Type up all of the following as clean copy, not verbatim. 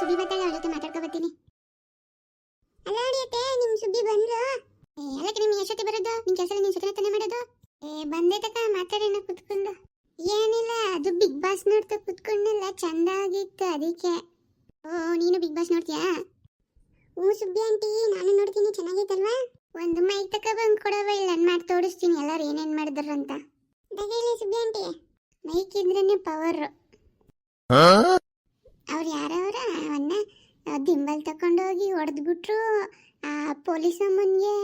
ಸುಬ್ಬಿ ಬರ್ತಾಳೆ, ಅವಳ ಜೊತೆ ಮಾತಾಡ್ಕೊ ಬರ್ತೀನಿ. ಅಲ್ಲ ಅಡಿಯತ್ತೆ, ನಿಮ್ ಸುಬ್ಬಿ ಬಂದ್ರು? ಅಲ್ಲಕ್ಕೆ ನಿಮ್ಗೆ ಎಷ್ಟೊತ್ತಿ ಬರೋದು? ನಿನ್ ಕೆಲಸ ನೀನ್ ಜೊತೆ ತಾನೇ ಮಾಡೋದು? ಬಂದೆ ತಕ ಮಾತಾಡೋಣ ಕುತ್ಕೊಂಡು. ಏನಿಲ್ಲ, ಅದು ಬಿಗ್ ಬಾಸ್ ನೋಡ್ತಾ ಕುತ್ಕೊಂಡಲ್ಲ, ಚಂದ ಆಗಿತ್ತು ಅದಕ್ಕೆ. ಓ, ನೀನು ಬಿಗ್ ಬಾಸ್ ನೋಡ್ತೀಯಾ? ಹ್ಞೂ ಸುಬ್ಬಿ ಆಂಟಿ, ನಾನು ನೋಡ್ತೀನಿ, ಚೆನ್ನಾಗೈತಲ್ವಾ? ಒಂದು ಮೈಕ್ ತಕ ಬಂದು ಕೊಡವ, ಇಲ್ಲ ನಾನು ಮಾಡಿ ತೋರಿಸ್ತೀನಿ ಎಲ್ಲರೂ ಏನೇನು ಮಾಡಿದ್ರಂತ. ಹೇಳಿ ಸುಬ್ಬಿ ಆಂಟಿ. ಮೈಕ್ ಇದ್ರೇನೆ ಪವರ್. ಅವ್ರು ಯಾರವ್ರ ಅವನ್ನ ದಿಂಬಲ್ ತಕೊಂಡೋಗಿ ಹೊಡೆದ್ಬಿಟ್ರು ಆ ಪೊಲೀಸ್ ಅಮ್ಮನಿಗೆ.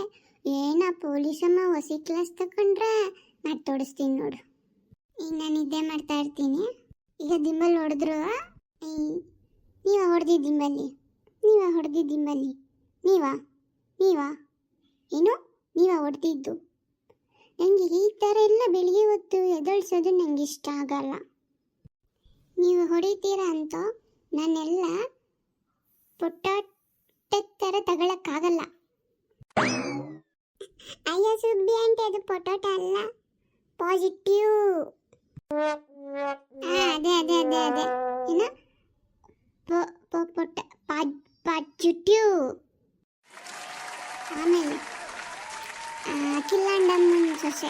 ಏನ ಪೊಲೀಸ್ ಅಮ್ಮ ಹೊಸ ಕ್ಲಾಸ್ ತಕೊಂಡ್ರೆ ಮಾಡಿ ತೋರಿಸ್ತೀನಿ ನೋಡು. ಈಗ ನಾನು ನಿದ್ದೆ ಮಾಡ್ತಾ ಇರ್ತೀನಿ. ಈಗ ದಿಂಬಲ್ ಹೊಡೆದ್ರು. ನೀವ ಹೊಡೆದಿದ್ದ ದಿಂಬಲ್ಲಿ? ನೀವಾ ಹೊಡೆದಿದ್ದ ದಿಂಬಲ್ಲಿ? ನೀವಾ ಏನು ನೀವಾ ಹೊಡೆದಿದ್ದು? ನನಗೆ ಈ ಥರ ಎಲ್ಲ ಬೆಳಿಗ್ಗೆ ಹೊತ್ತು ಎದಳ್ಸೋದು ನನಗೆ ಇಷ್ಟ ಆಗಲ್ಲ. ನೀವು ಹೊಡಿತೀರಾ ಅಂತ ನಾನೆಲ್ಲ ಪೊಟಾಟೆ ಥರ ತಗೊಳಕ್ಕಾಗಲ್ಲ. ಅಯ್ಯ ಸುಬ್ಬಿ ಆಂಟಿ, ಅದು ಪೊಟಾಟ ಅಲ್ಲ, ಪಾಸಿಟಿವ್. ಅದೇ ಅದೇ ಅದೇ ಅದೇ ಏನು ಪಾಸಿಟಿವ್. ಆಮೇಲೆ ಕಿಲ್ಲಂಡಮ್ಮನ ಸೊಸೆ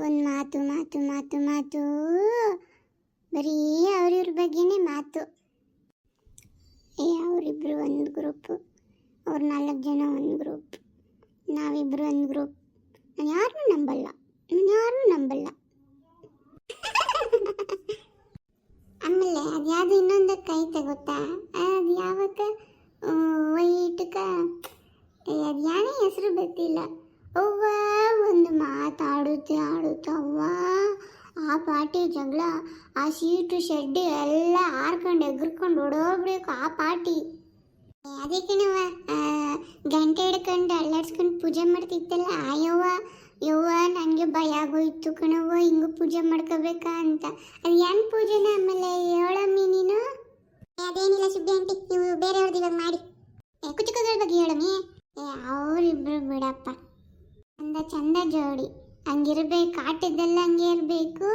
ಒಂದು ಮಾತು ಮಾತು ಮಾತು ಮಾತು, ಬರೀ ಅವ್ರಿವ್ರ ಬಗ್ಗೆನೇ ಮಾತು. ಅವರಿಬ್ರು ಒಂದು ಗ್ರೂಪು, ಅವ್ರು 4 ಜನ ಒಂದು ಗ್ರೂಪ್, ನಾವಿಬ್ರು ಒಂದು ಗ್ರೂಪ್. ನಾನು ಯಾರನ್ನೂ ನಂಬಲ್ಲ. ಆಮೇಲೆ ಅದು ಯಾವುದು ಇನ್ನೊಂದಕ್ಕೆ ಐತೆ ಗೊತ್ತಾ? ಅದು ಯಾವತ್ತ ವೈಟ್ಕ, ಅದು ಯಾನೇ ಹೆಸರು ಗೊತ್ತಿಲ್ಲ. ಅವ್ವ ಒಂದು ಮಾತಾಡುತ್ತೆ ಅವ್ವ, ಆ ಪಾರ್ಟಿ ಜಗಳ, ಆ ಸೀಟು ಶೆಡ್ಡು ಎಲ್ಲ ಹಾರ್ಕೊಂಡು ಎಗ್ರಕೊಂಡು ಓಡೋಗ್ಬೇಕು ಆ ಪಾರ್ಟಿ. ಅದಕ್ಕೆ ನಾವು ಗಂಟೆ ಹಿಡ್ಕೊಂಡು ಅಲ್ಲಾಡ್ಸ್ಕೊಂಡು ಪೂಜೆ ಮಾಡ್ತಿತ್ತಲ್ಲ, ಯವ್ವ ನನಗೆ ಭಯ ಆಗೋಯ್ತು ಕಣವ್ವ, ಹಿಂಗೆ ಪೂಜೆ ಮಾಡ್ಕೋಬೇಕಾ ಅಂತ. ಅದು ಏನು ಪೂಜೆನ? ಆಮೇಲೆ ಹೇಳಮ್ಮಿ ನೀನು. ಅದೇನಿಲ್ಲ ಸುಬ್ಬಿ ಆಂಟಿ, ನೀವು ಬೇರೆಯವ್ರದ್ದು ಇವಾಗ ಮಾಡಿ. ಕುಚಿಕೋಗಳ ಬಗ್ಗೆ ಹೇಳಮ್ಮಿ. ಅವರಿಬ್ರು ಬಿಡಪ್ಪ, ಚಂದ ಜೋಡಿ, ಹಂಗಿರ್ಬೇಕು. ಆಟದ್ದೆಲ್ಲ ಹಂಗೆ ಇರಬೇಕು,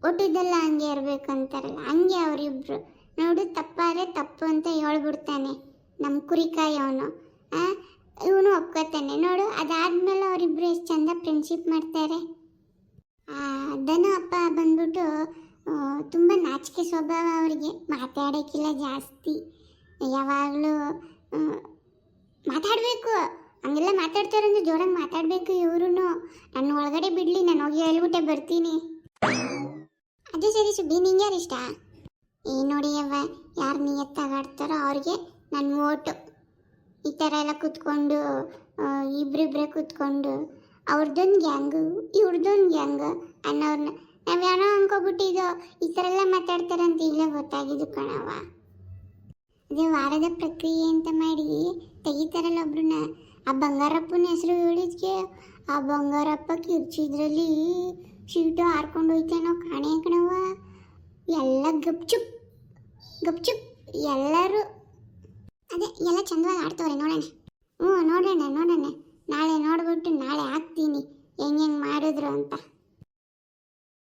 ಊಟದ್ದೆಲ್ಲ ಹಂಗೆ ಇರಬೇಕು ಅಂತಾರಲ್ಲ, ಹಂಗೆ ಅವರಿಬ್ರು. ನೋಡು, ತಪ್ಪಾದ್ರೆ ತಪ್ಪು ಅಂತ ಹೇಳ್ಬಿಡ್ತಾನೆ ನಮ್ಮ ಕುರಿಕಾಯಿ ಅವನು. ಇವನು ಒಪ್ಕೋತಾನೆ ನೋಡು. ಅದಾದ್ಮೇಲೆ ಅವರಿಬ್ರು ಎಷ್ಟು ಚಂದ ಫ್ರೆಂಡ್ಶಿಪ್ ಮಾಡ್ತಾರೆ. ಅದನ್ನು ಅಪ್ಪ ಬಂದ್ಬಿಟ್ಟು ತುಂಬ ನಾಚಿಕೆ ಸ್ವಭಾವ ಅವರಿಗೆ, ಮಾತಾಡೋಕ್ಕಿಲ್ಲ ಜಾಸ್ತಿ, ಯಾವಾಗಲೂ ಮಾತಾಡಬೇಕು. ಹಂಗೆಲ್ಲ ಮಾತಾಡ್ತಾರಂದ್ರೆ ಜೋರಾಗಿ ಮಾತಾಡಬೇಕು ಇವರು. ನನ್ನ ಒಳಗಡೆ ಬಿಡಲಿ, ನಾನು ಹೋಗಿ ಹೇಳ್ಬಿಟ್ಟೆ ಬರ್ತೀನಿ. ಅದು ಸರಿ ಸುಬ್ಬಿ, ನಿಂಗೆ ಯಾರು ಇಷ್ಟ? ನೋಡಿ ಅವ್ವ, ಯಾರು ನಿಯತ್ತಾಗಾಡ್ತಾರೋ ಅವ್ರಿಗೆ ನನ್ನ ಓಟು. ಈ ಥರ ಎಲ್ಲ ಕೂತ್ಕೊಂಡು ಇಬ್ಬರಿಬ್ಬರೇ ಕೂತ್ಕೊಂಡು ಅವ್ರದ್ದೊಂದು ಗ್ಯಾಂಗು ಇವ್ರದ್ದೊಂದು ಗ್ಯಾಂಗು ಅನ್ನೋರ್ನ ನಾವ್ಯಾನೋ ಅನ್ಕೋಬಿಟ್ಟಿದ್ದೋ. ಈ ಥರ ಎಲ್ಲ ಮಾತಾಡ್ತಾರಂತ ಇಲ್ಲೇ ಗೊತ್ತಾಗಿದ್ದು ಕಣವ. ಅದೇ ವಾರದ ಪ್ರಕ್ರಿಯೆ ಅಂತ ಮಾಡಿ ತೆಗಿತಾರಲ್ಲ ಒಬ್ರನ್ನ. ಆ ಬಂಗಾರಪ್ಪನ ಹೆಸರು ಹೇಳಿದ್ಕೆ ಆ ಬಂಗಾರಪ್ಪ ಕಿರ್ಚಿದ್ರಲ್ಲಿ ಶೀಟು ಹಾರ್ಕೊಂಡು ಹೋಯ್ತೇನೋ ಕಾಣೆ ಕಣವ. ಎಲ್ಲ ಗಪ್ಚುಪ್ ಎಲ್ಲರೂ ಅದೇ ಎಲ್ಲ ಚಂದವಾಗಿ ಆಡ್ತವ್ರೆ. ನೋಡೋಣ. ನೋಡೋಣ. ನಾಳೆ ನೋಡ್ಬಿಟ್ಟು ನಾಳೆ ಹಾಕ್ತೀನಿ ಹೆಂಗೆ ಮಾಡಿದ್ರು ಅಂತ.